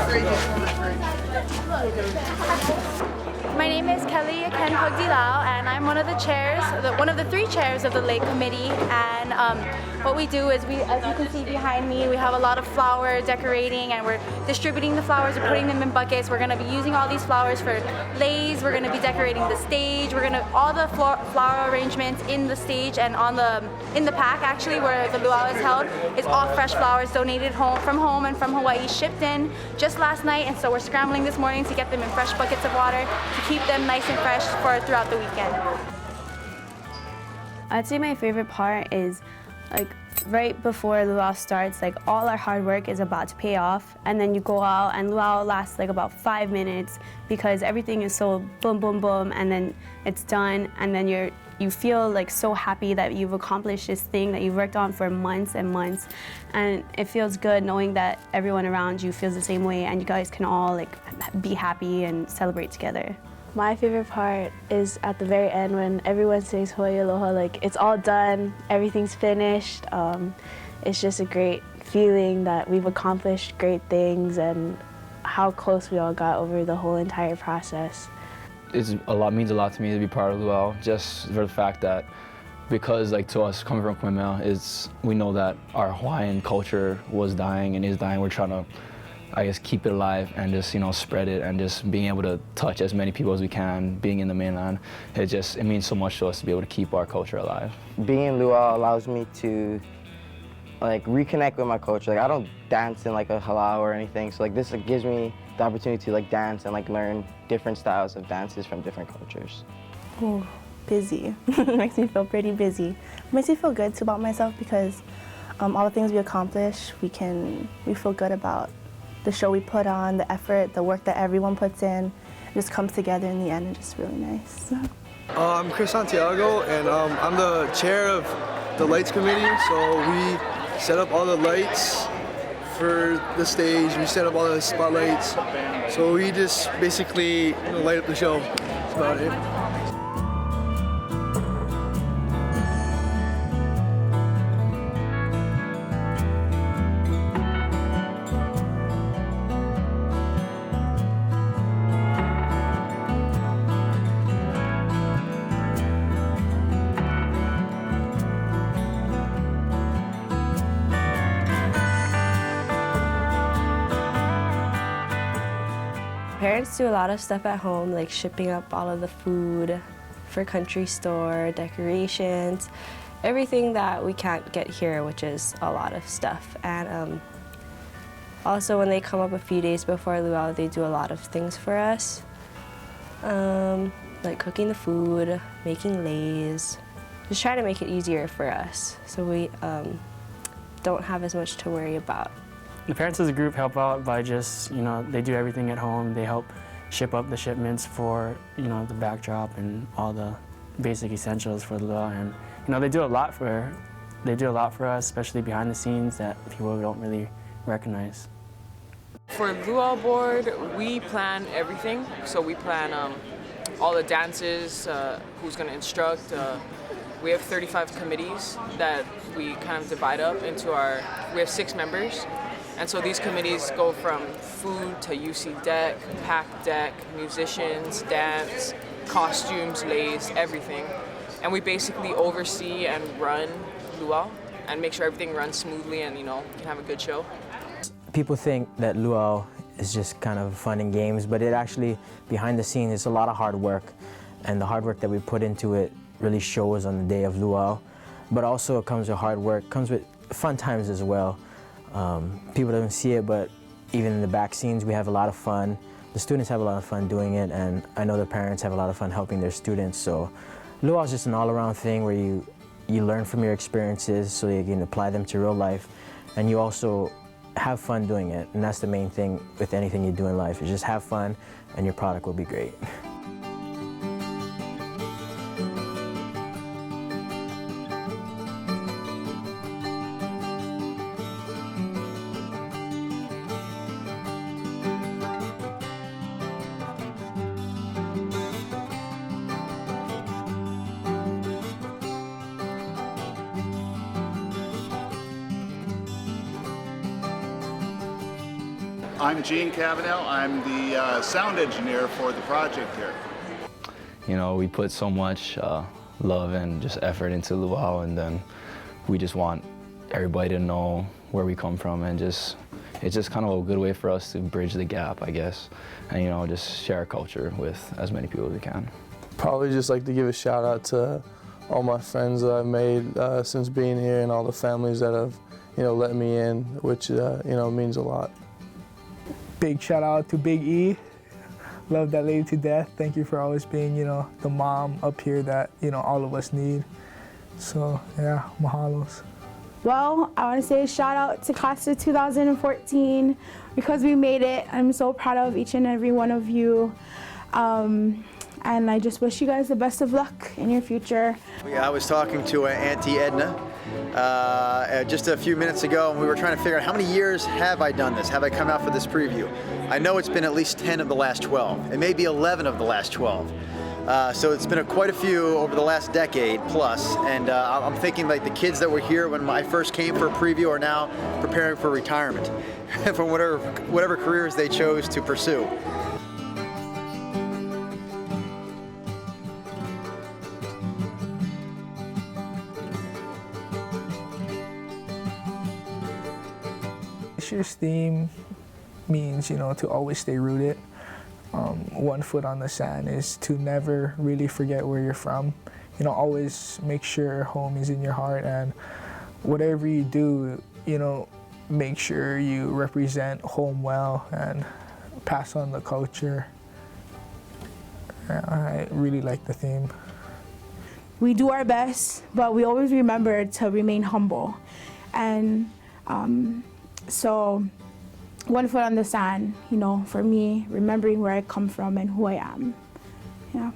My name is Kelly Aken Pugdilao, and I'm one of the chairs, one of the 3 chairs of the Lake Committee. And what we do is, as you can see behind me, we have a lot of flower decorating, and we're distributing the flowers and putting them in buckets. We're going to be using all these flowers for leis. We're going to be decorating the stage. We're going to all the flower arrangements in the stage and in the pack actually where the luau is held is all fresh flowers donated from home and from Hawaii, shipped in just last night. And so we're scrambling this morning to get them in fresh buckets of water to keep them nice and fresh for throughout the weekend. I'd say my favorite part is like right before luau starts, like all our hard work is about to pay off, and then you go out and luau lasts like about 5 minutes because everything is so boom, boom, boom, and then it's done, and then you feel like so happy that you've accomplished this thing that you've worked on for months and months, and it feels good knowing that everyone around you feels the same way and you guys can all like be happy and celebrate together. My favorite part is at the very end when everyone says Hoi Aloha, like it's all done, everything's finished. It's just a great feeling that we've accomplished great things and how close we all got over the whole entire process. Means a lot to me to be part of luau, just for the fact that because like to us coming from Kamehameha we know that our Hawaiian culture was dying and is dying. We're trying to keep it alive and just spread it, and just being able to touch as many people as we can being in the mainland. It means so much to us to be able to keep our culture alive. Being in luau allows me to reconnect with my culture. I don't dance in a halau or anything, so this gives me the opportunity to dance and learn different styles of dances from different cultures. Ooh, busy. Makes me feel pretty busy. Makes me feel good too about myself because all the things we accomplish, we feel good about the show we put on, the effort, the work that everyone puts in. It just comes together in the end and just really nice. I'm Chris Santiago, and I'm the chair of the lights committee. So we set up all the lights for the stage. We set up all the spotlights. So we just basically light up the show. That's about it. Parents do a lot of stuff at home, like shipping up all of the food for country store, decorations, everything that we can't get here, which is a lot of stuff. And also when they come up a few days before luau, they do a lot of things for us, like cooking the food, making leis, just trying to make it easier for us so we don't have as much to worry about. The parents as a group help out by just, they do everything at home. They help ship up the shipments for, the backdrop and all the basic essentials for the luau. And, they do a lot for us, especially behind the scenes that people don't really recognize. For luau board, we plan everything. So we plan all the dances, who's going to instruct. We have 35 committees that we kind of divide up into we have 6 members. And so these committees go from food to UC deck, pack deck, musicians, dance, costumes, leis, everything. And we basically oversee and run luau and make sure everything runs smoothly and, can have a good show. People think that luau is just kind of fun and games, but it actually, behind the scenes, it's a lot of hard work. And the hard work that we put into it really shows on the day of luau. But also it comes with hard work, comes with fun times as well. People don't see it, but even in the back scenes, we have a lot of fun. The students have a lot of fun doing it, and I know the parents have a lot of fun helping their students. So luau is just an all-around thing where you learn from your experiences so you can apply them to real life, and you also have fun doing it. And that's the main thing with anything you do in life, is just have fun, and your product will be great. I'm Gene Cavanaugh. I'm the sound engineer for the project here. You know, we put so much love and just effort into Luau, and then we just want everybody to know where we come from, and it's just kind of a good way for us to bridge the gap, I guess, and you know, just share our culture with as many people as we can. Probably just like to give a shout out to all my friends that I've made since being here, and all the families that have, you know, let me in, which you know, means a lot. Big shout out to Big E. Love that lady to death. Thank you for always being, you know, the mom up here that, you know, all of us need. So yeah, mahalos. Well, I want to say shout out to class of 2014 because we made it. I'm so proud of each and every one of you. And I just wish you guys the best of luck in your future. I was talking to Auntie Edna just a few minutes ago, and we were trying to figure out how many years have I done this? Have I come out for this preview? I know it's been at least 10 of the last 12, and maybe 11 of the last 12. So it's been quite a few over the last decade plus, and I'm thinking like the kids that were here when I first came for a preview are now preparing for retirement for whatever careers they chose to pursue. This year's theme means, you know, to always stay rooted. One foot on the sand is to never really forget where you're from. You know, always make sure home is in your heart, and whatever you do, you know, make sure you represent home well and pass on the culture. I really like the theme. We do our best, but we always remember to remain humble. And so one foot on the sand, you know, for me, remembering where I come from and who I am. Yeah.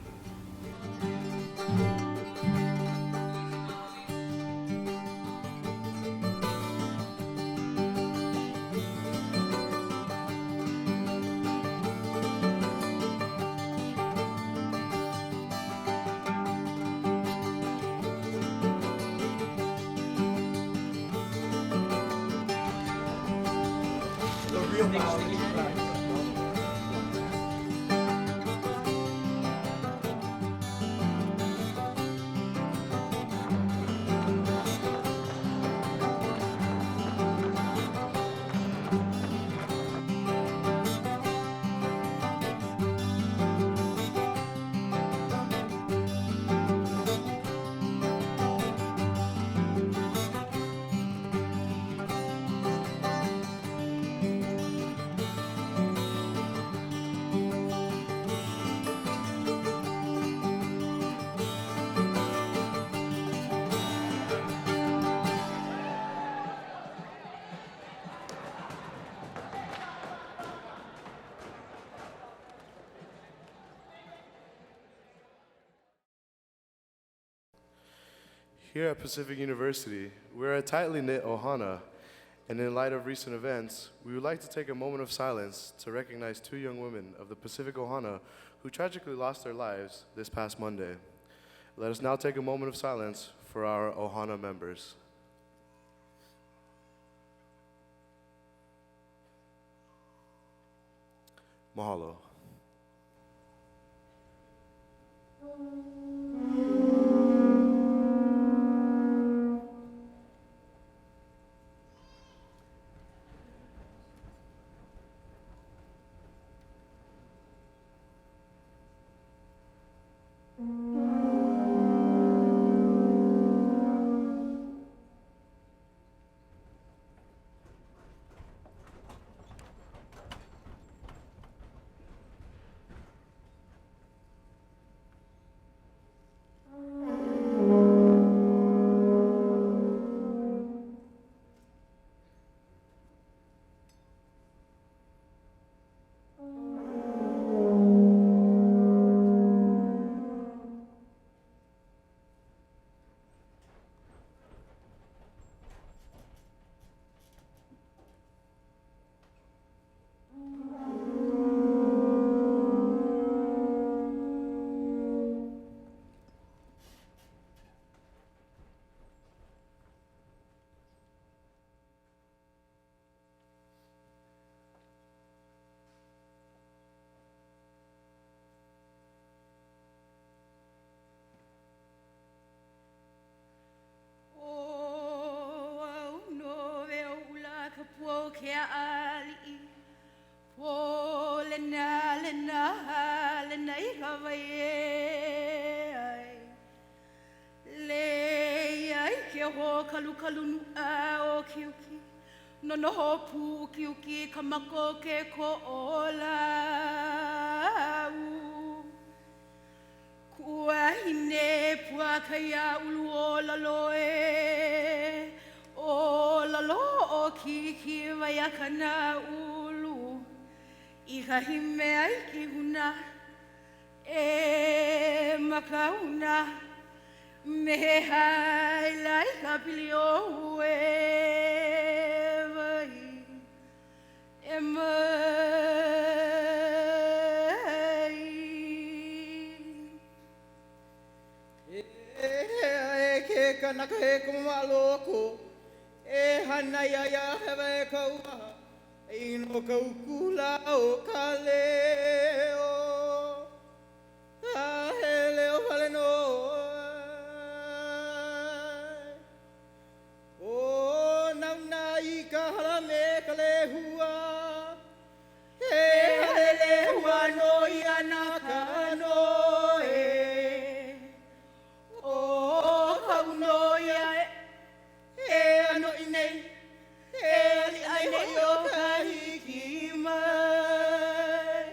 Here at Pacific University, we're a tightly knit ohana, and in light of recent events, we would like to take a moment of silence to recognize two young women of the Pacific Ohana who tragically lost their lives this past Monday. Let us now take a moment of silence for our ohana members. Mahalo. No no hopu kiuki kamako ke ko ola kua hine pua kaya ulu ola loe ola lo o kiki vayakana ulu iha hime ai ki huna e makauna me hai lai kapili o Naka he kumaloko e hana ya ya hewe kaua e no kaukula o kaleo a hele o valeno o nauna I ka halame kalehua e hele hua no I anaka no e o kauno ia e ano inei e ali ai nei o ka hiki mai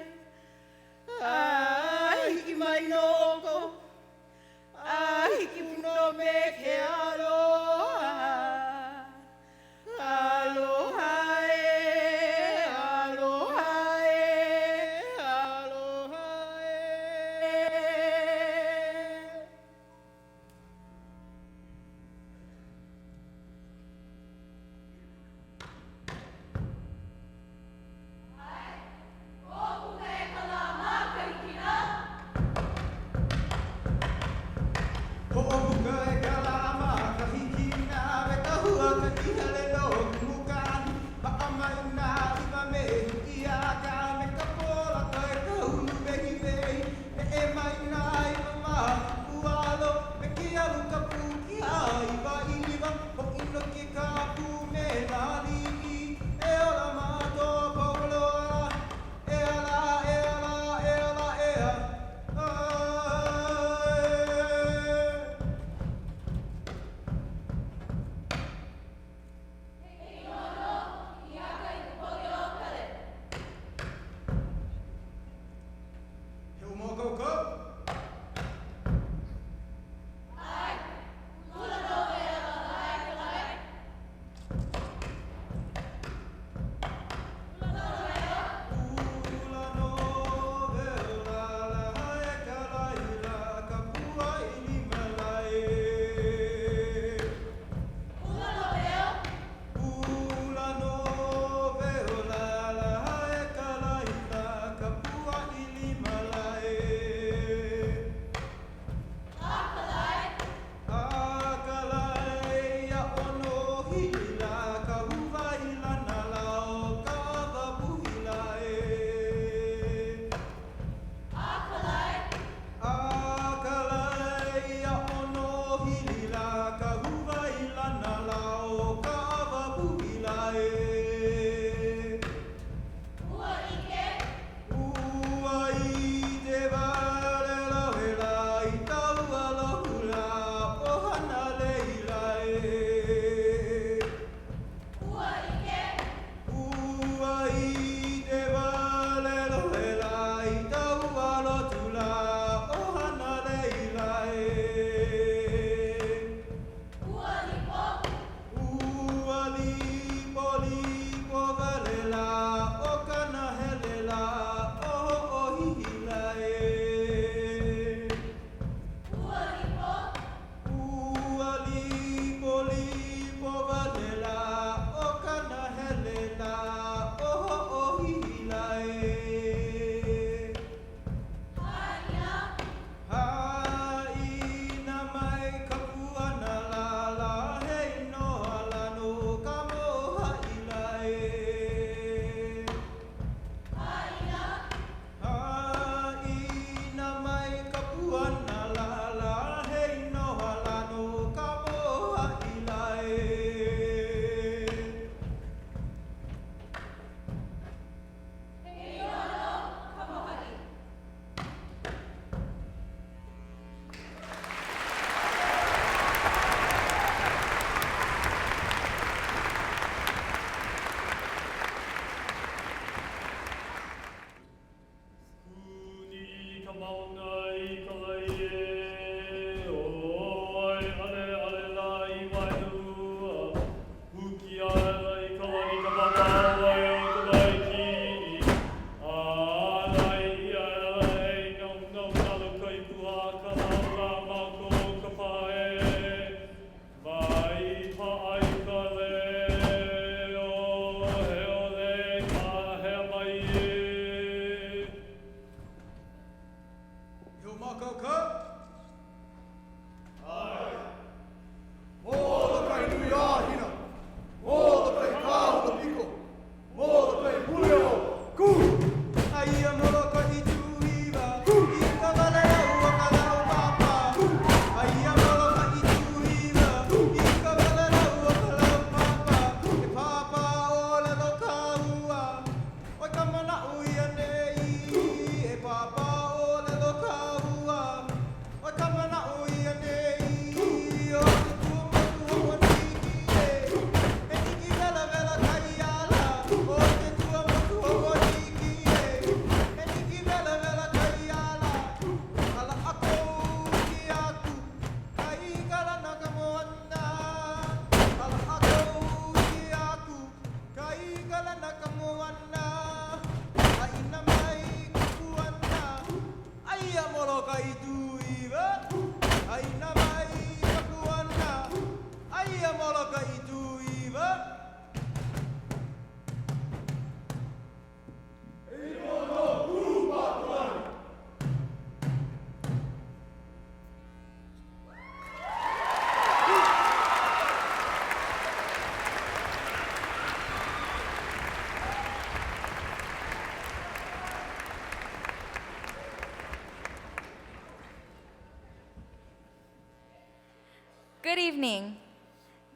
Good evening.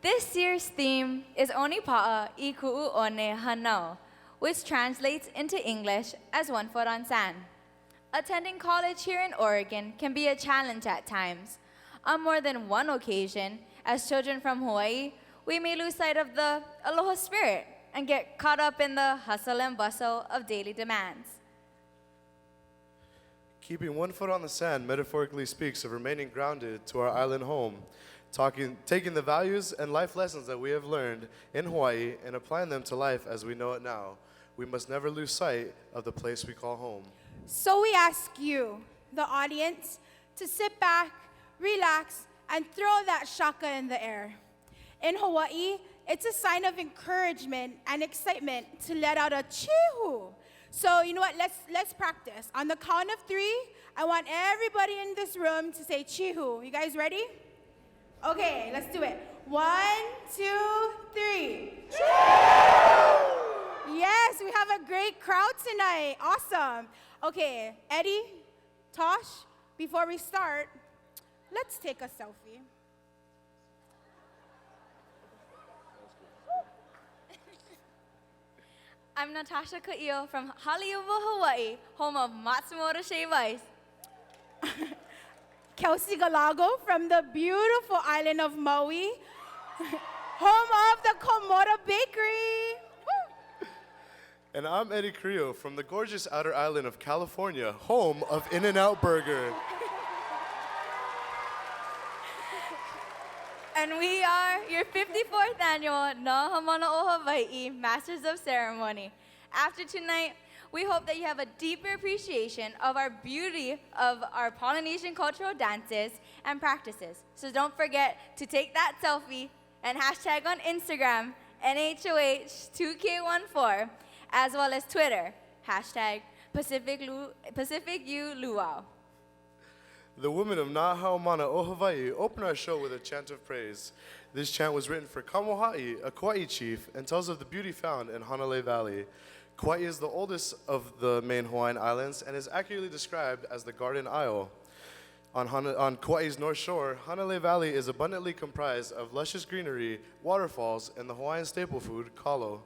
This year's theme is Onipa'a I Ku'u One Hanau, which translates into English as One Foot on Sand. Attending college here in Oregon can be a challenge at times. On more than one occasion, as children from Hawaii, we may lose sight of the aloha spirit and get caught up in the hustle and bustle of daily demands. Keeping one foot on the sand metaphorically speaks of remaining grounded to our island home, taking the values and life lessons that we have learned in Hawaii and applying them to life as we know it now. We must never lose sight of the place we call home. So we ask you, the audience, to sit back, relax, and throw that shaka in the air. In Hawaii, it's a sign of encouragement and excitement to let out a chihu. So you know what, let's practice. On the count of 3, I want everybody in this room to say chihu. You guys ready? Okay, let's do it. 1, 2, 3. Yes, we have a great crowd tonight. Awesome. Okay, Eddie, Tosh, before we start, let's take a selfie. I'm Natasha Ka'io from Haleiwa, Hawaii, home of Matsumoto Shave Ice. Kelsey Galago from the beautiful island of Maui, home of the Komodo Bakery. And I'm Eddie Carrillo from the gorgeous outer island of California, home of In-N-Out Burger. And we are your 54th annual Nahamana o Hawaii Masters of Ceremony. After tonight, we hope that you have a deeper appreciation of our beauty of our Polynesian cultural dances and practices. So don't forget to take that selfie and hashtag on Instagram, NHOH2K14, as well as Twitter, hashtag PacificU Luau. The women of Nahaumana o Hawaii open our show with a chant of praise. This chant was written for Kamoha'i, a Kauai chief, and tells of the beauty found in Hanalei Valley. Kauai is the oldest of the main Hawaiian islands and is accurately described as the Garden Isle. On Kauai's north shore, Hanalei Valley is abundantly comprised of luscious greenery, waterfalls, and the Hawaiian staple food, kalo.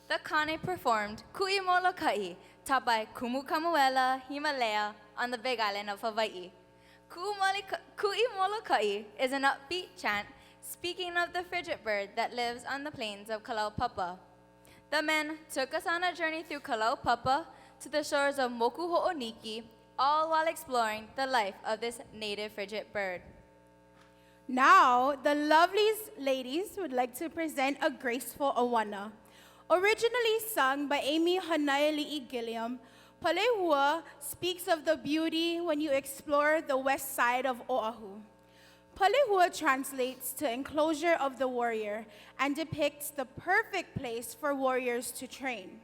The Kane performed Ku'i Moloka'i, taught by Kumu Kamuela Himalaya on the Big Island of Hawaii. Ku'i Moloka'i is an upbeat chant speaking of the frigid bird that lives on the plains of Kalaupapa. The men took us on a journey through Kalaupapa to the shores of Moku Ho'oniki, all while exploring the life of this native frigid bird. Now, the lovely ladies would like to present a graceful awana. Originally sung by Amy Hanaiali'i Gilliam, Palehua speaks of the beauty when you explore the west side of Oahu. Palehua translates to enclosure of the warrior and depicts the perfect place for warriors to train.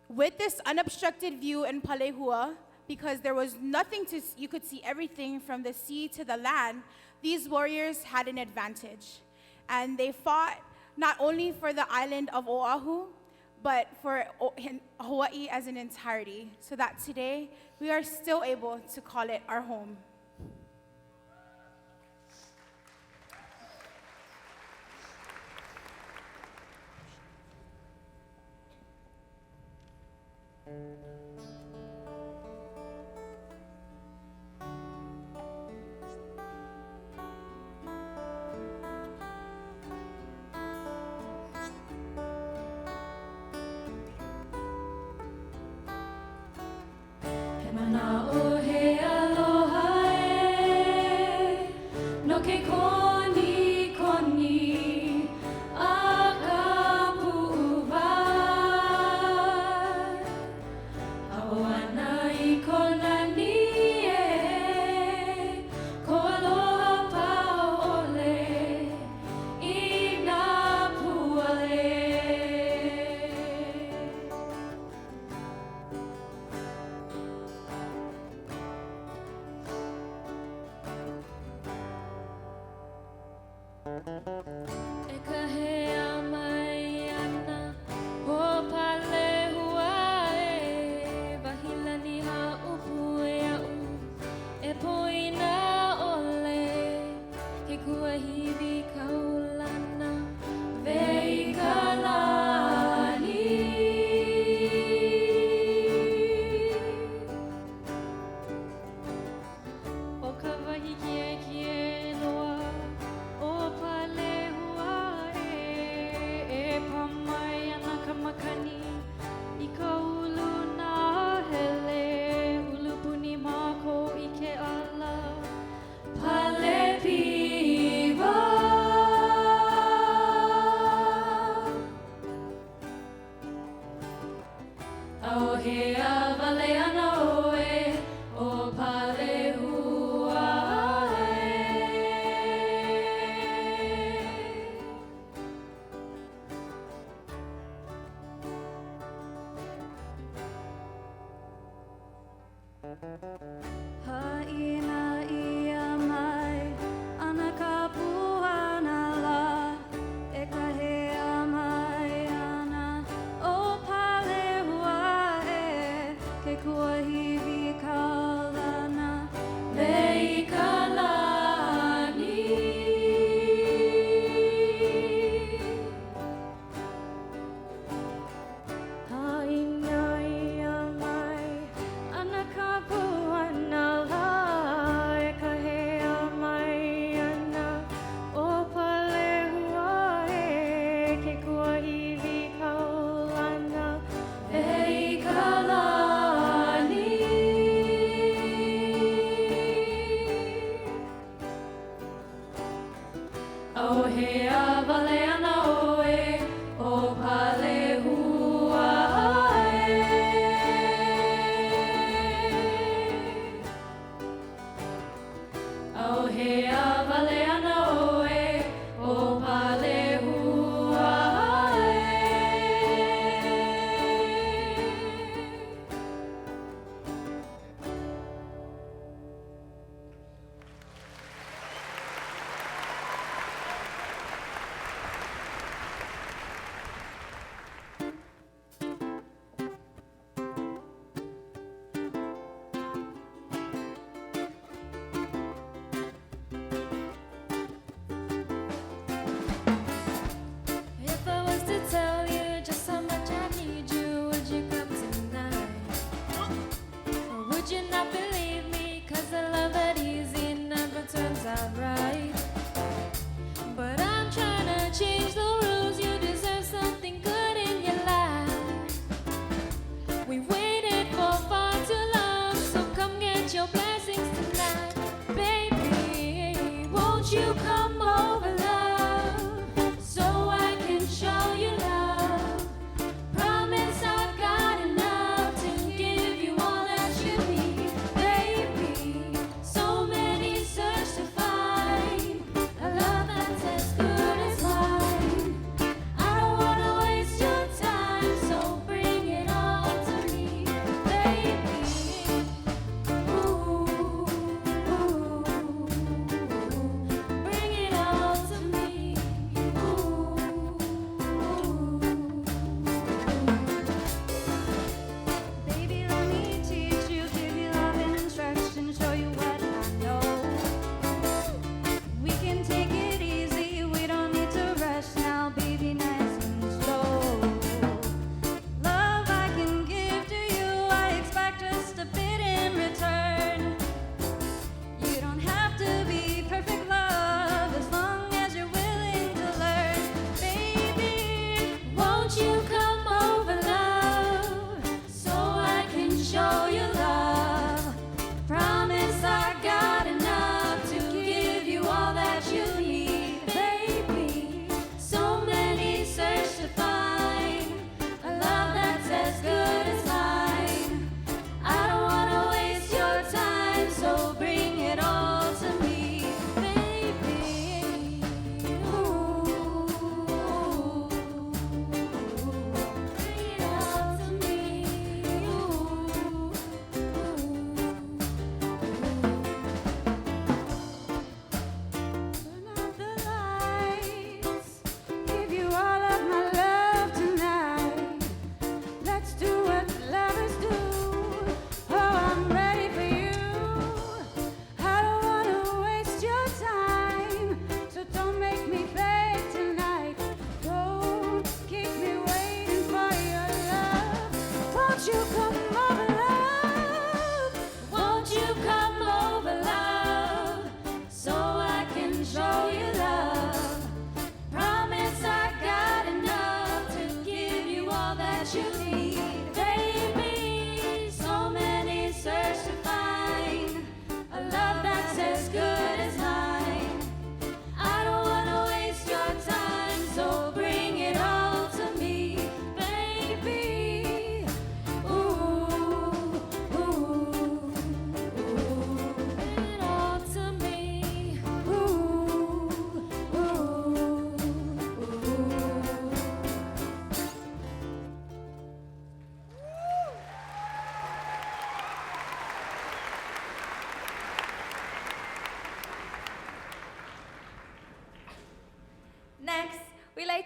With this unobstructed view in Palehua, because there was nothing you could see everything from the sea to the land, these warriors had an advantage. And they fought not only for the island of Oahu, but for Hawaii as an entirety, so that today we are still able to call it our home.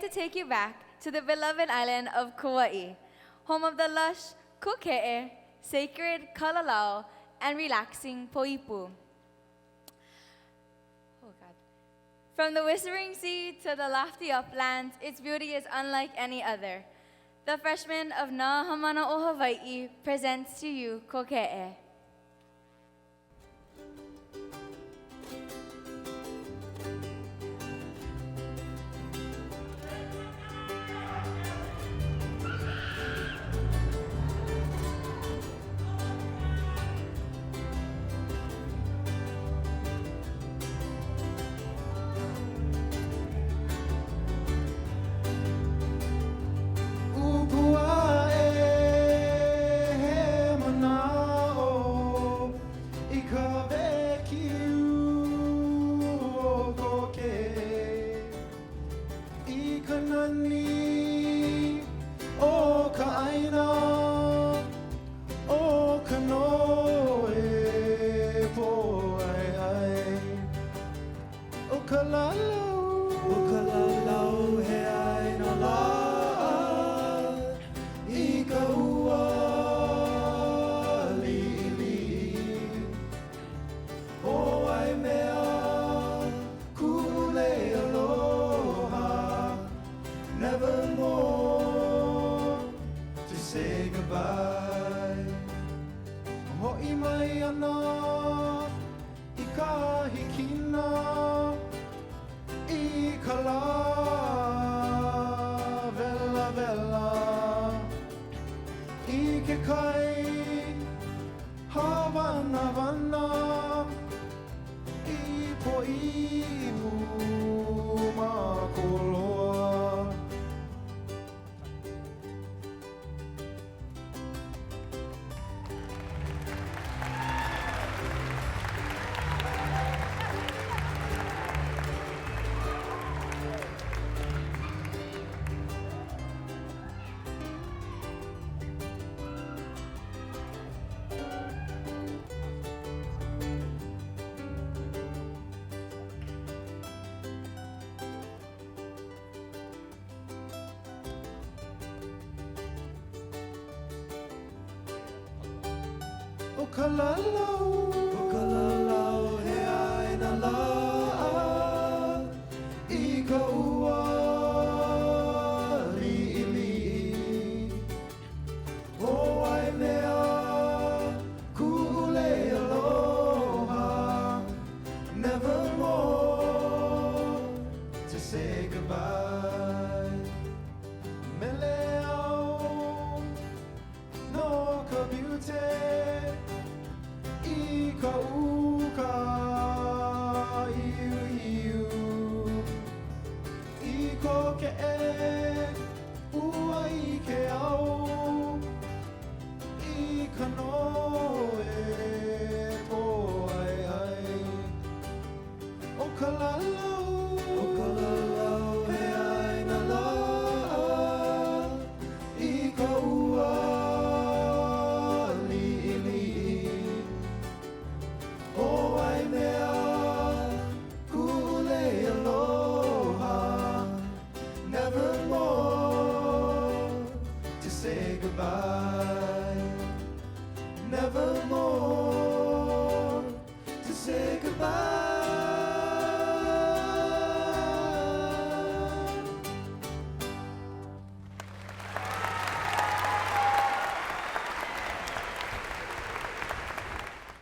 like to take you back to the beloved island of Kauai, home of the lush Kuke'e, sacred Kalalau, and relaxing Poipu. Oh God. From the whispering sea to the lofty uplands, its beauty is unlike any other. The freshmen of Nahamana o Hawaii presents to you Koke'e.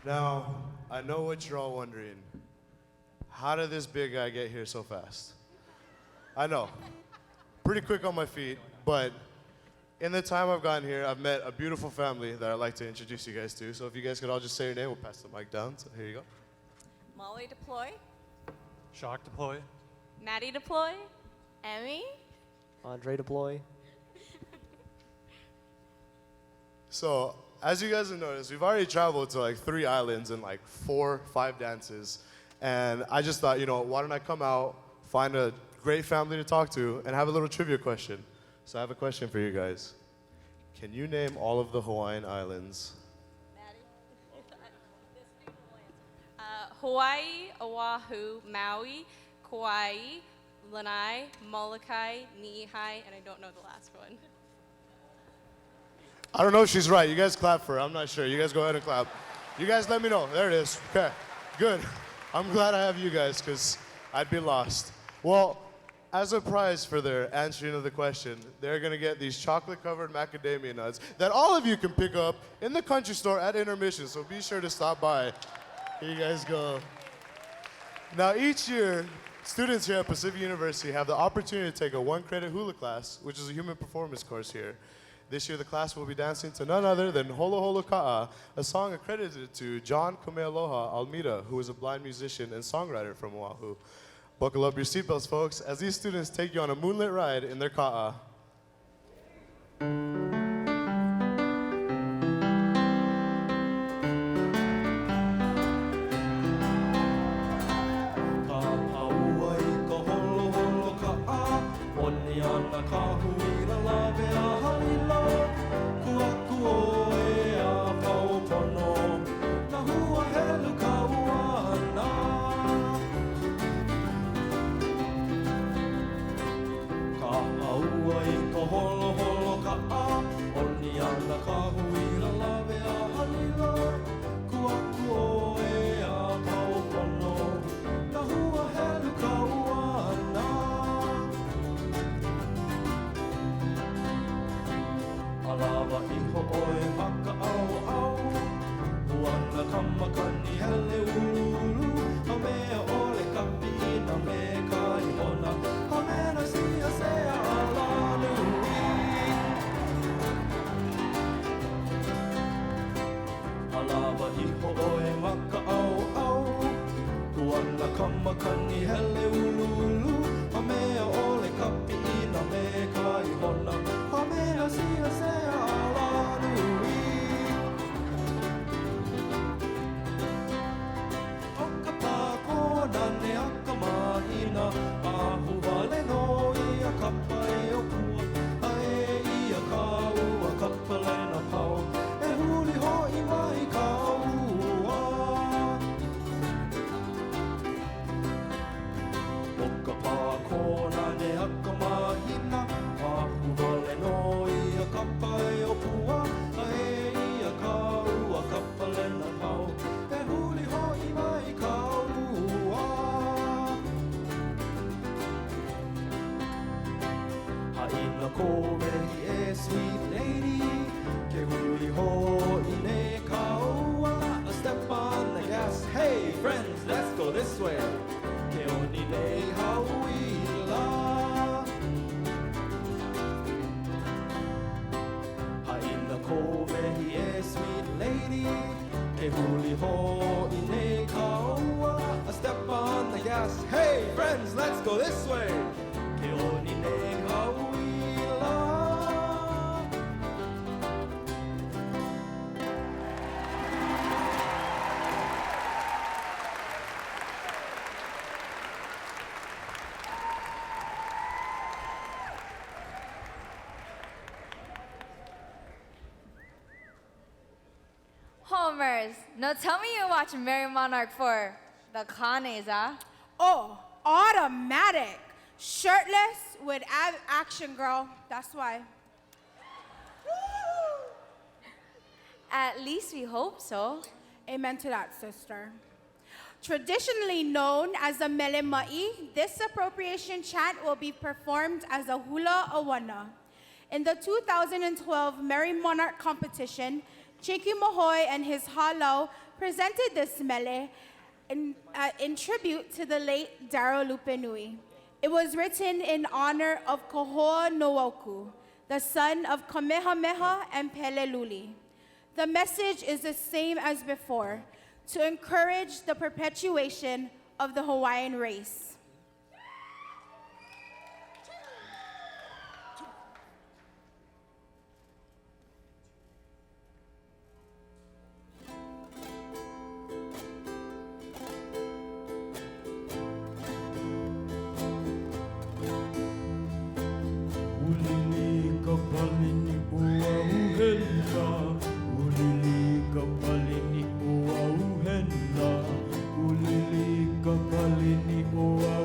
Now, I know what you're all wondering. How did this big guy get here so fast? I know. Pretty quick on my feet, but in the time I've gotten here, I've met a beautiful family that I'd like to introduce you guys to. So if you guys could all just say your name, we'll pass the mic down. So here you go. Molly deploy. Shock deploy. Maddie deploy. Emmy. Andre deploy. So, as you guys have noticed, we've already traveled to like 3 islands and like 4, 5 dances. And I just thought, you know, why don't I come out, find a great family to talk to, and have a little trivia question. So I have a question for you guys. Can you name all of the Hawaiian islands? Hawaii, Oahu, Maui, Kauai, Lanai, Molokai, Niihai, and I don't know the last one. I don't know if she's right. You guys clap for her. I'm not sure. You guys go ahead and clap. You guys let me know. There it is. Okay, good. I'm glad I have you guys because I'd be lost. Well, as a prize for their answering of the question, they're going to get these chocolate-covered macadamia nuts that all of you can pick up in the country store at intermission, so be sure to stop by. Here you guys go. Now, each year, students here at Pacific University have the opportunity to take a one-credit hula class, which is a human performance course here. This year, the class will be dancing to none other than Holo Holo Ka'a, a song accredited to John Kamealoha Almeida, who is a blind musician and songwriter from Oahu. Buckle up your seatbelts, folks, as these students take you on a moonlit ride in their ka'a. Hey, friends, let's go this way. Homers, now tell me you watch Merry Monarch for the Kanes, huh? Oh, automatic. Shirtless with action, girl. That's why. At least we hope so. Amen to that, sister. Traditionally known as the Mele Ma'i, this appropriation chant will be performed as a hula awana. In the 2012 Merry Monarch competition, Chinky Mahoy and his halau presented this mele in tribute to the late Darrow Lupenui. It was written in honor of Kohoa Noauku, the son of Kamehameha and Peleluli. The message is the same as before, to encourage the perpetuation of the Hawaiian race. Ulili kapalini oa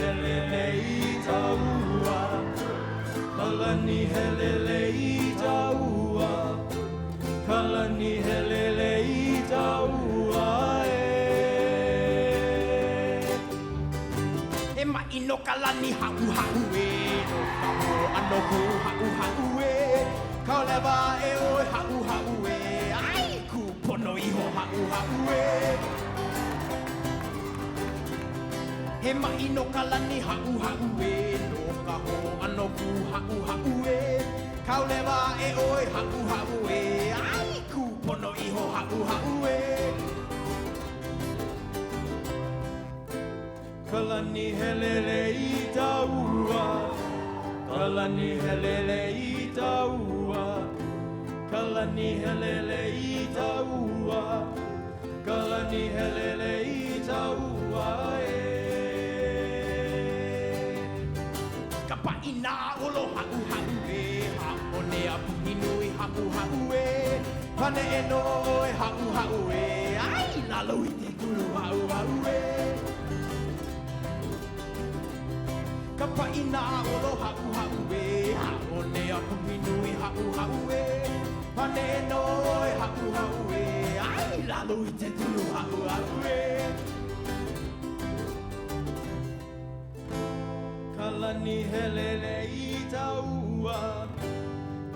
helele i taua. Kalani helele i taua. Kalani helele i taua e mai no kalani hau hau e no ka ho ano ku hau hau e ka lewa e oi hau hau e ai ku pono i ho hau hau e he mai no kalani hau hau e no ka ho ano ku hau hau e ka lewa e oi hau hau e ai ku pono i ho hau hau e kalani helele i taua. Kalani helele i taua. Kalani helele i taua. Kalani helele i taua Ka paina olo hau hau e hapone a puhi nui hau hau e pane e no e hau hau e ai lalo i te tulu hau hau e Ka paina olo hau hau e hapone a puhi nui hau hau e pane e no e hau hau e ai lalo i te tulu hau hau e Kalani helele i taua.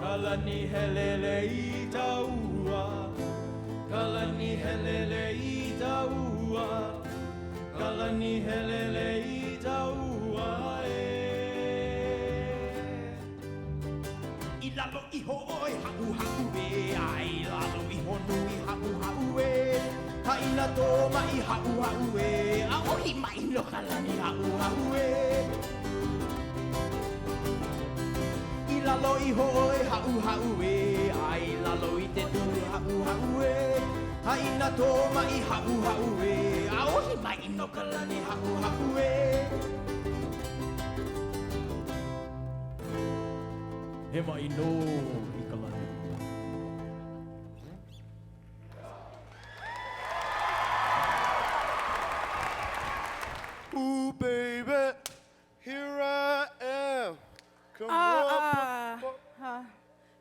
Kalani helele i taua. Kalani helele i taua. Kalani helele i taua I lalo iho oi hau hau e ai lalo iho nui hau hau e Haina tō mai hau hau e a ohi mai no kalani hau hau e I lalo iho oi hau hau e ai lalo I te tū hau hau e Haina tō mai hau hau e a ohi mai no kalani hau hau e He mai no I kalani Ooh, baby, here I am. Come What are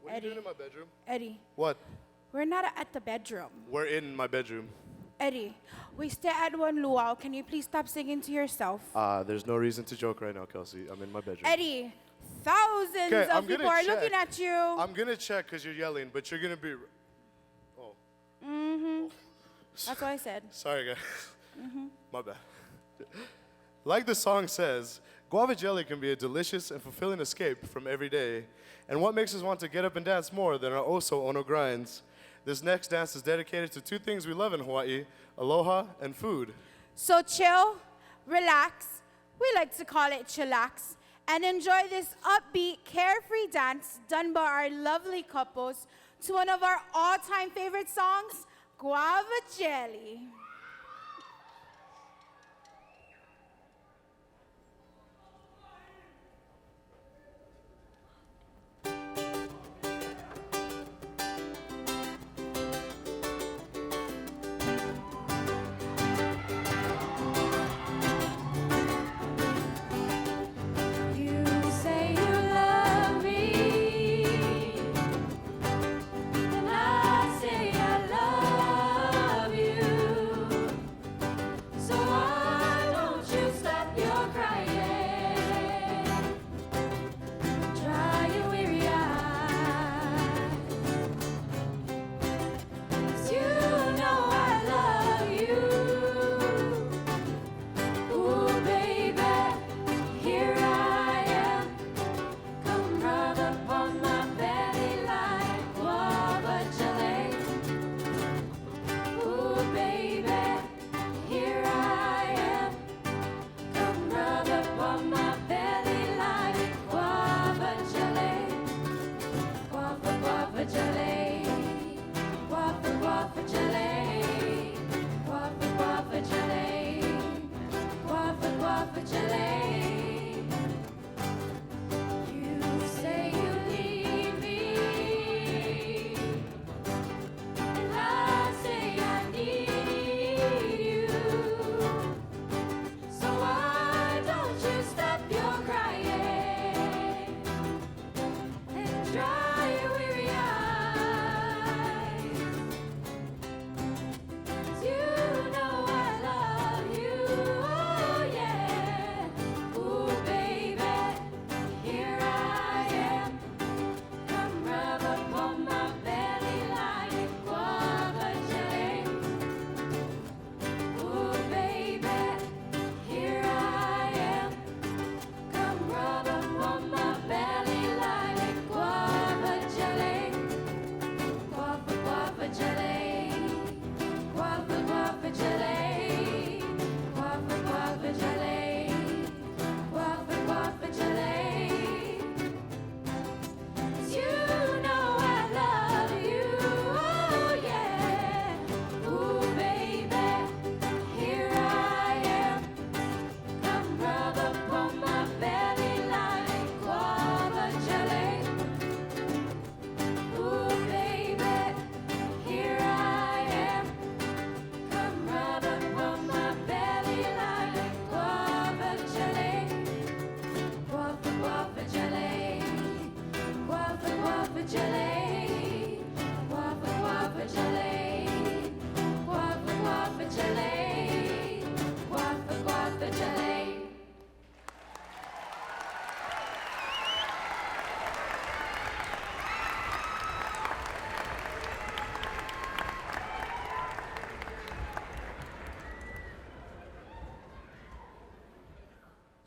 you Eddie. doing in my bedroom? Eddie, What? we're not at the bedroom. We're in my bedroom. Eddie, we stay at one luau. Can you please stop singing to yourself? There's no reason to joke right now, Kelsey. I'm in my bedroom. Eddie, thousands Okay, of people are looking at you. I'm gonna check because you're yelling, but you're gonna be. Oh. Mm-hmm. That's what I said. Sorry, guys. Mm-hmm. My bad. Like the song says, guava jelly can be a delicious and fulfilling escape from every day. And what makes us want to get up and dance more than our oh-so ono grinds? This next dance is dedicated to two things we love in Hawaii, aloha and food. So chill, relax, we like to call it chillax, and enjoy this upbeat, carefree dance done by our lovely couples to one of our all-time favorite songs, Guava Jelly. You say you love me, and I say I love you.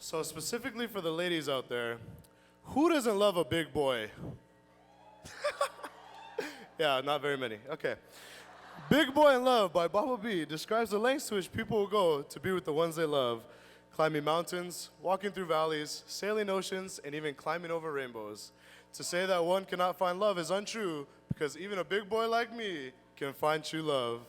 So specifically for the ladies out there, who doesn't love a big boy? Yeah, not very many. Okay. Big Boy in Love by Baba B describes the lengths to which people will go to be with the ones they love, climbing mountains, walking through valleys, sailing oceans, and even climbing over rainbows. To say that one cannot find love is untrue, because even a big boy like me can find true love.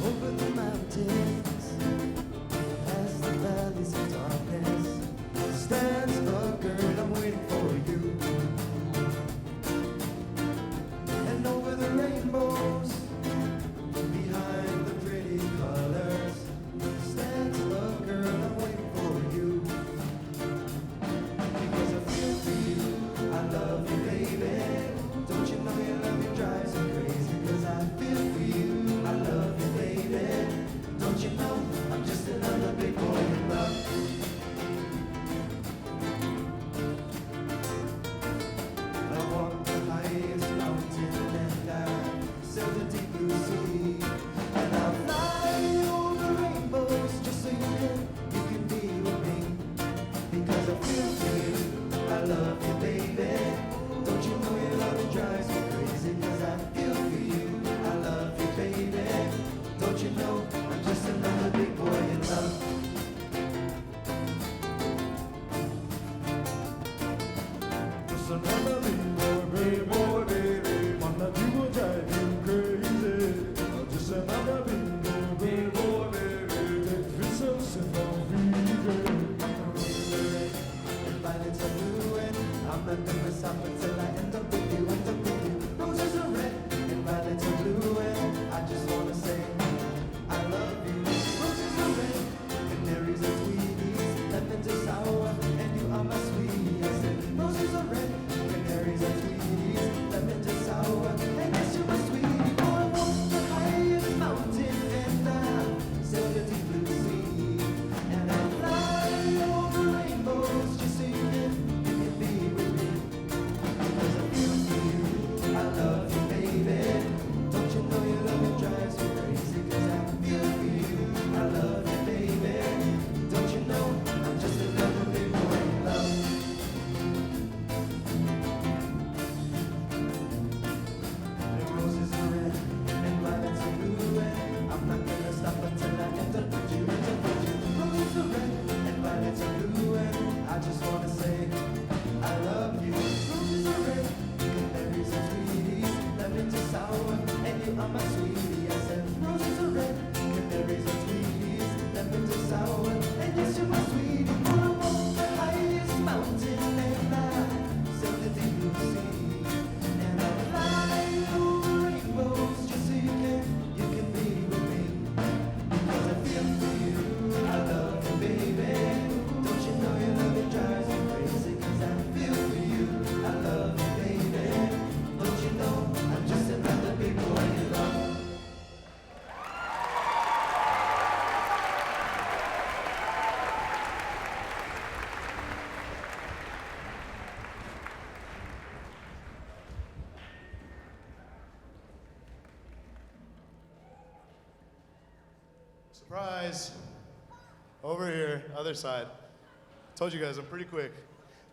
Over the mountains, past the valleys of darkness, stands the girl I'm waiting for you. And over the rainbows, behind the pretty colors, stands the girl I'm waiting for you. Because I feel for you, I love you, baby. Don't you know your love drives me crazy? Because I feel for you, I love you, baby. Don't you know I'm just another big boy in love? I walk the highest mountain and I sail the deep blue sea. And I fly over rainbows just so you can be with me. Because I feel for you, I love you, baby. Don't you know your love drives me crazy? Because I feel for you, I love you, baby. Don't you know I'm just another big boy in love? Just another big boy, baby. Wanna do what drive you crazy? Just another big boy, baby. Take yourself and don't be roses are red and violets are blue, and I'm not gonna stop until I end up with you, end up with you. Roses are red and violets are blue, and I just wanna say I love you. Roses are red, canaries are sweeties, lemons are sour, and you are my sweetie. I said roses are red, canaries are sweeties, lemons are sour, and yes, you're my sweetie. Oh, I walk the highest mountain and I sail the deep blue sea, and I fly over rainbows just so you can be with me. Because I feel for you, I love you, baby. Don't you know your love drives me crazy? Because I feel for you, I love you, baby. Don't you know I'm just another big boy in love? The roses are red and violets are blue, and I'm not gonna stop until I end up with you, end up with you. Roses are red and violets are blue, and I just wanna say I love you. Roses are red, canaries are sweeties, lemons are sour, and you are my sweetie. I said roses are red, canaries are sweeties, lemons are sour, and yes, you're my sweetie. Wanna walk the highest mountain and I sail the deep blue sea, and I fly over rainbows just so you can be with me. Because I feel for you, I love you, baby. Don't you know your love drives me crazy? Because I feel for you, I love you, baby. Don't you know I'm just another big boy in love? Surprise! Over here, other side. Told you guys I'm pretty quick.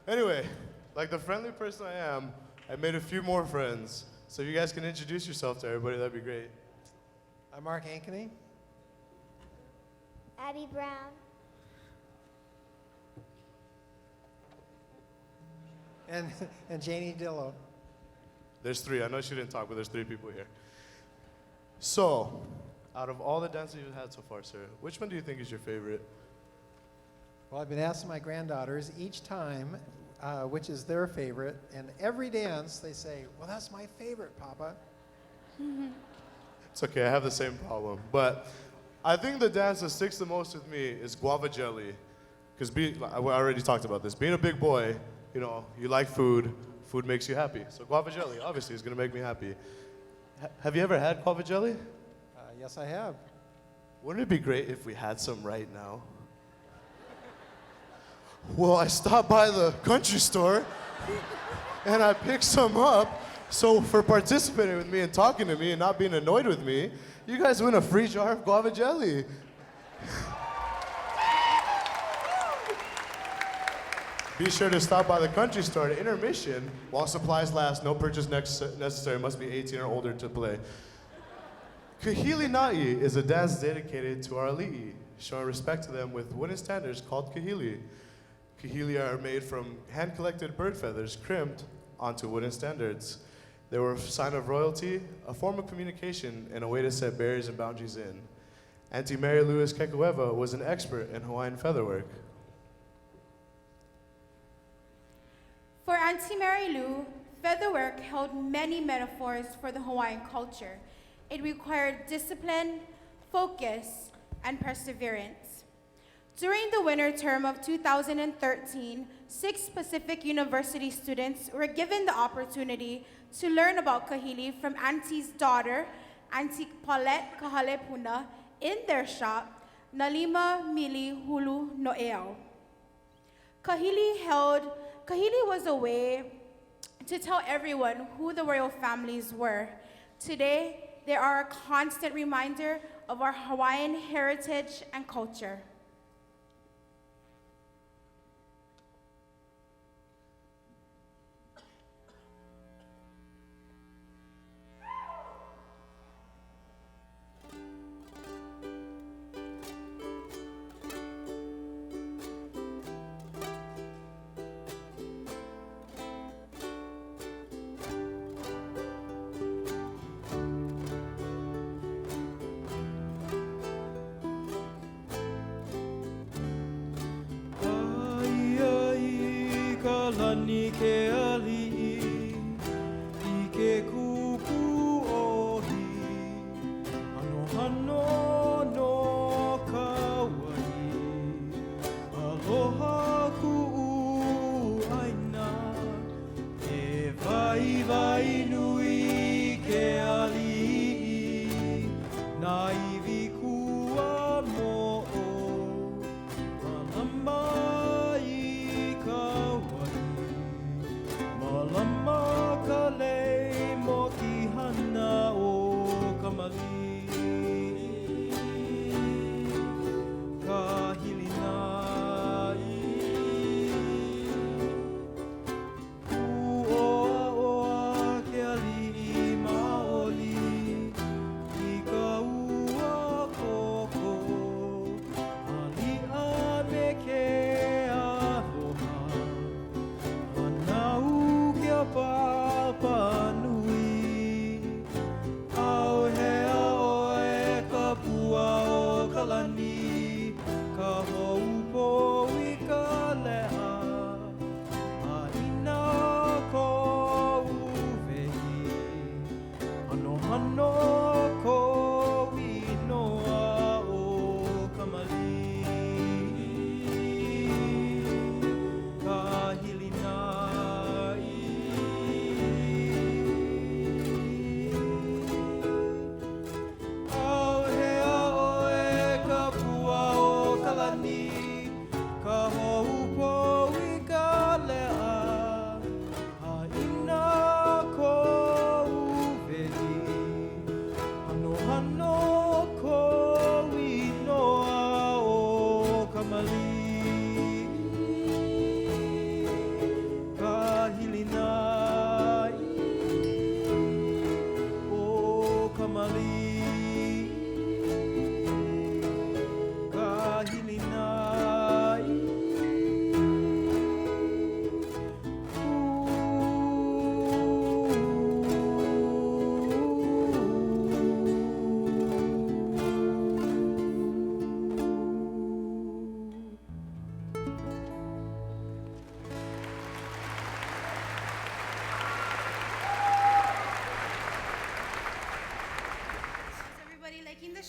Anyway, like the friendly person I am, I made a few more friends. So if you guys can introduce yourself to everybody, that'd be great. I'm Mark Ankeny. Abby Brown. And Janie Dillo. There's three. I know she didn't talk, but there's three people here. So, out of all the dances you've had so far, sir, which one do you think is your favorite? Well, I've been asking my granddaughters each time which is their favorite. And every dance, they say, well, that's my favorite, Papa. It's okay, I have the same problem. But I think the dance that sticks the most with me is guava jelly. Because I already talked about this. Being a big boy, you know, you like food. Food makes you happy. So guava jelly, obviously, is going to make me happy. Have you ever had guava jelly? Yes, I have. Wouldn't it be great if we had some right now? Well, I stopped by the country store and I picked some up. So for participating with me and talking to me and not being annoyed with me, you guys win a free jar of guava jelly. Be sure to stop by the country store at intermission while supplies last. No purchase necessary. Must be 18 or older to play. Kahili Na'i is a dance dedicated to our ali'i, showing respect to them with wooden standards called kahili. Kahili are made from hand-collected bird feathers crimped onto wooden standards. They were a sign of royalty, a form of communication, and a way to set barriers and boundaries in. Auntie Mary Louise Kekuewa was an expert in Hawaiian featherwork. For Auntie Mary Lou, featherwork held many metaphors for the Hawaiian culture. It required discipline, focus, and perseverance. During the winter term of 2013, 6 Pacific University students were given the opportunity to learn about kahili from Auntie's daughter, Auntie Paulette Kahalepuna, in their shop, Nalima Mili Hulu No'eo. Kahili was a way to tell everyone who the royal families were. Today, they are a constant reminder of our Hawaiian heritage and culture. Lani ke ali'i I ke kupu ohi Hano hano no kauai Aloha ku'u aina E vai vai nui ke ali'i Na iwi kua mo'o Malama Malama ka lei mo ki hana o kamali Ka hili nai Uoa oa ke ali'i maoli I ka ua koko Ali'a me ke aloha Anau Papa nui Au hea oe ka pua o ka lani Ka houpo I ka lea A ina ko uwehi Ano hano ko inoa o ka mali Ka hili nai Au hea oe ka pua o ka lani Ka houpo I ka lea A ina ko uwehi Hano hano ko inoa o ka mali Ka hili nai o ka mali Ka hili nai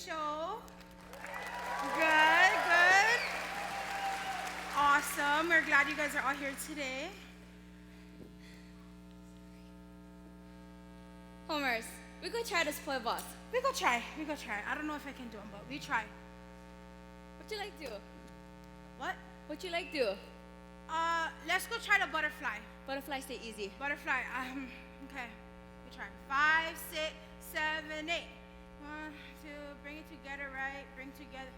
show. Good, good. Awesome. We're glad you guys are all here today. Homers, we go try this poi boss. We go try. I don't know if I can do them, but we try. What you like do? What? What you like do? Let's go try the butterfly. Butterfly stay easy. Butterfly. Okay. We try. 5, 6, 7, 8. 1, 2. Bring it together, right? Bring together.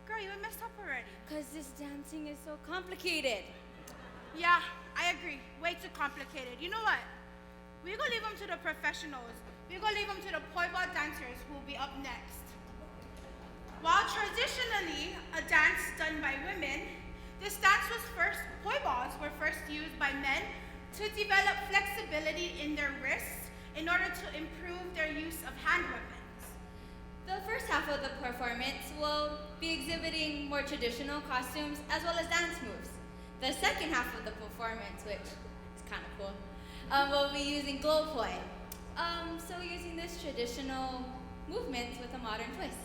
Girl, you messed up already. Cause this dancing is so complicated. Yeah, I agree. Way too complicated. You know what? We're gonna leave them to the professionals. We're gonna leave them to the poi bar dancers who will be up next. While traditionally a dance done by women, this dance poi balls were first used by men to develop flexibility in their wrists in order to improve their use of hand weapons. The first half of the performance will be exhibiting more traditional costumes as well as dance moves. The second half of the performance, which is kind of cool, we'll be using glow poi. So using this traditional movements with a modern twist.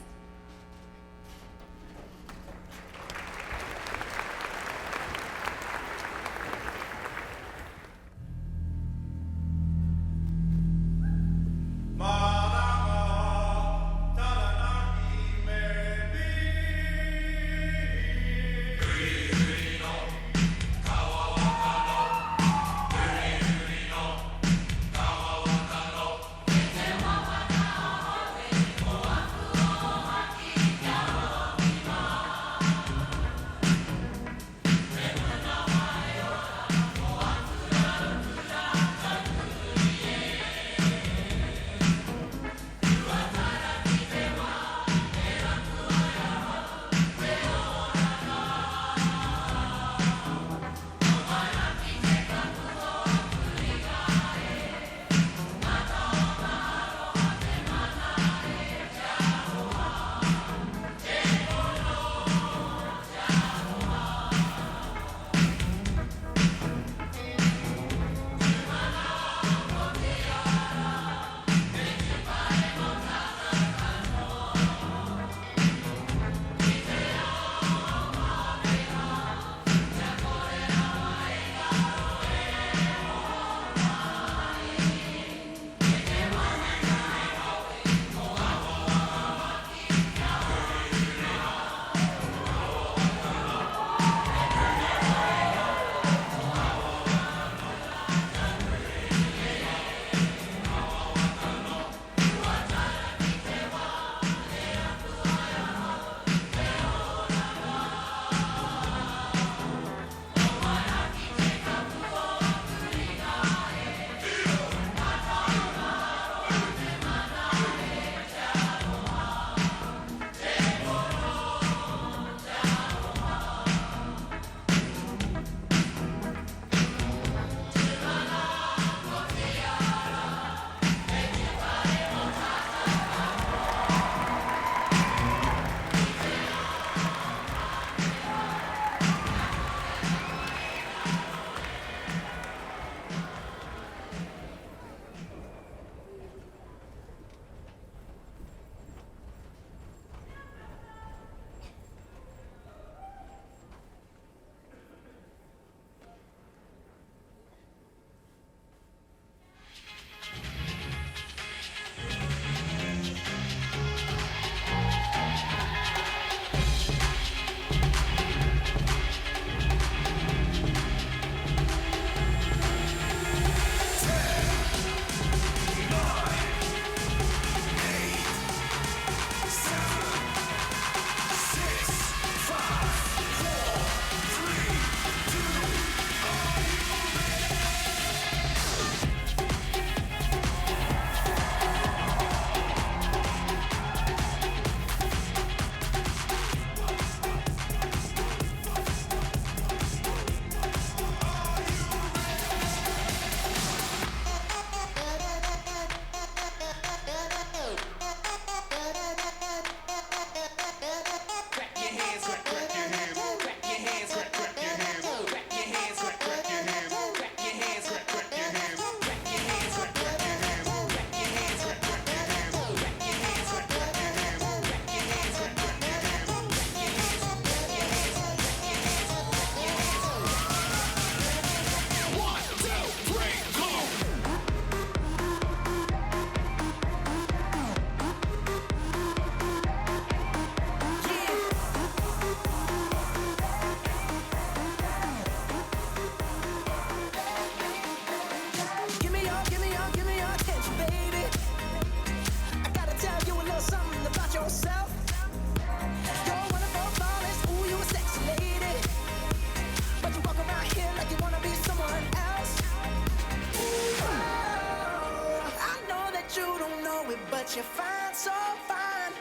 so fine,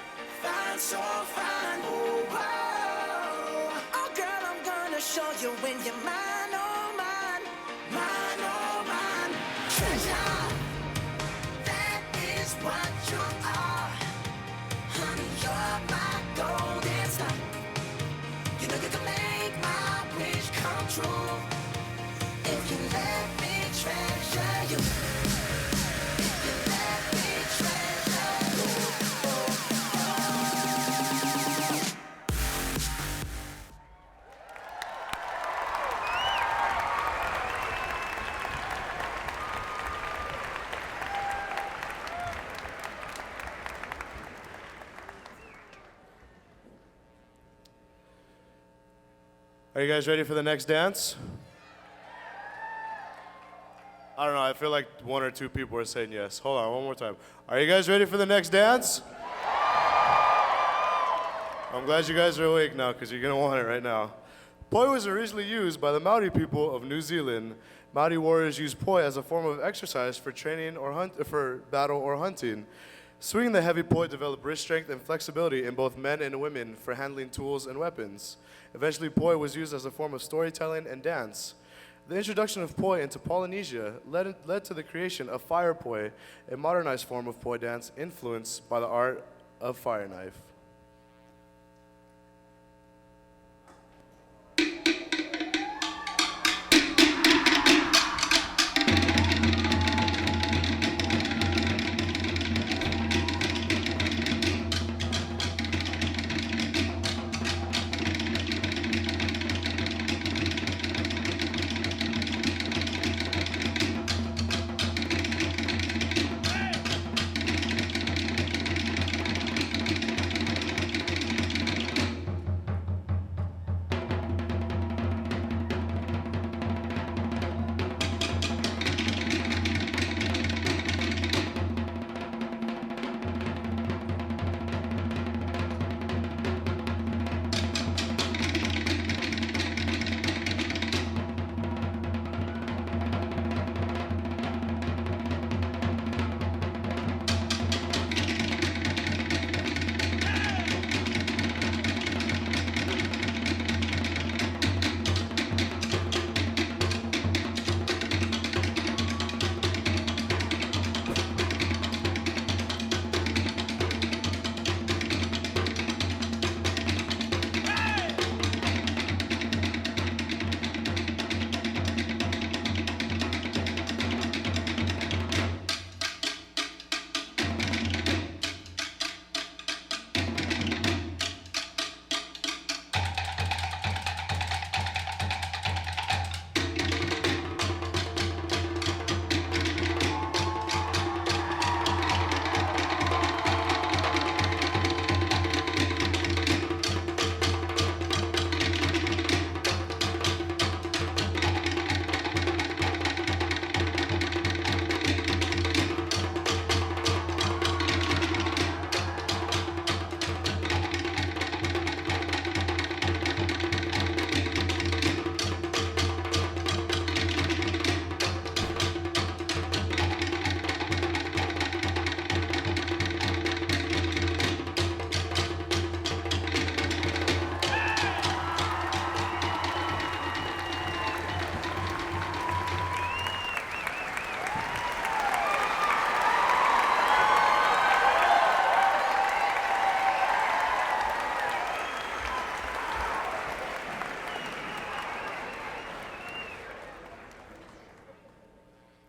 fine, so fine. Oh, wow. Oh, girl, I'm gonna show you when you're mine, oh, mine, mine, oh, mine. Treasure, that is what you are. Honey, you're my golden star. You know you can make my wish come true if you let me treasure you. If you let me treasure you. Are you guys ready for the next dance? I don't know, I feel like one or two people are saying yes. Hold on, one more time. Are you guys ready for the next dance? I'm glad you guys are awake now because you're going to want it right now. Poi was originally used by the Maori people of New Zealand. Maori warriors used poi as a form of exercise for training or for battle or hunting. Swinging the heavy poi developed wrist strength and flexibility in both men and women for handling tools and weapons. Eventually, poi was used as a form of storytelling and dance. The introduction of poi into Polynesia led to the creation of fire poi, a modernized form of poi dance influenced by the art of fire knife.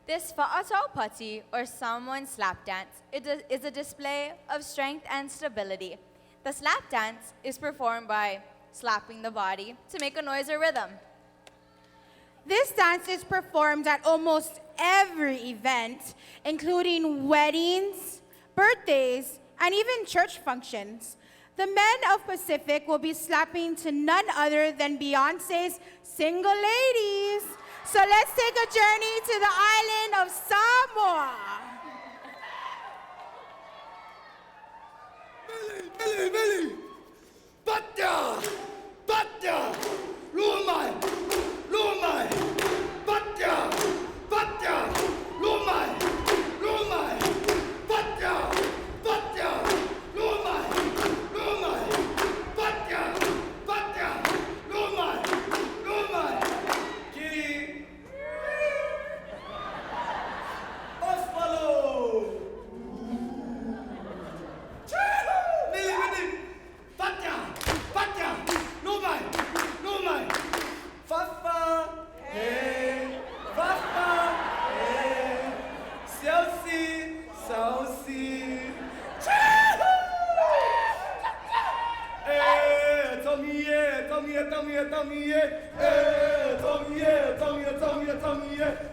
This Fa'atau Pati, or Samoan slap dance, is a display of strength and stability. The slap dance is performed by slapping the body to make a noise or rhythm. This dance is performed at almost every event, including weddings, birthdays, and even church functions. The men of Pacific will be slapping to none other than Beyonce's Single Ladies. So let's take a journey to the island of Samoa. Billy, Billy, Batya, Batya, Lumai, Lumai, Batya, Batya, Lumai, Lumai, Batya, Batya, ye, tummy ye, eh, tummy ye, tummy ye, tummy ye, tummy ye.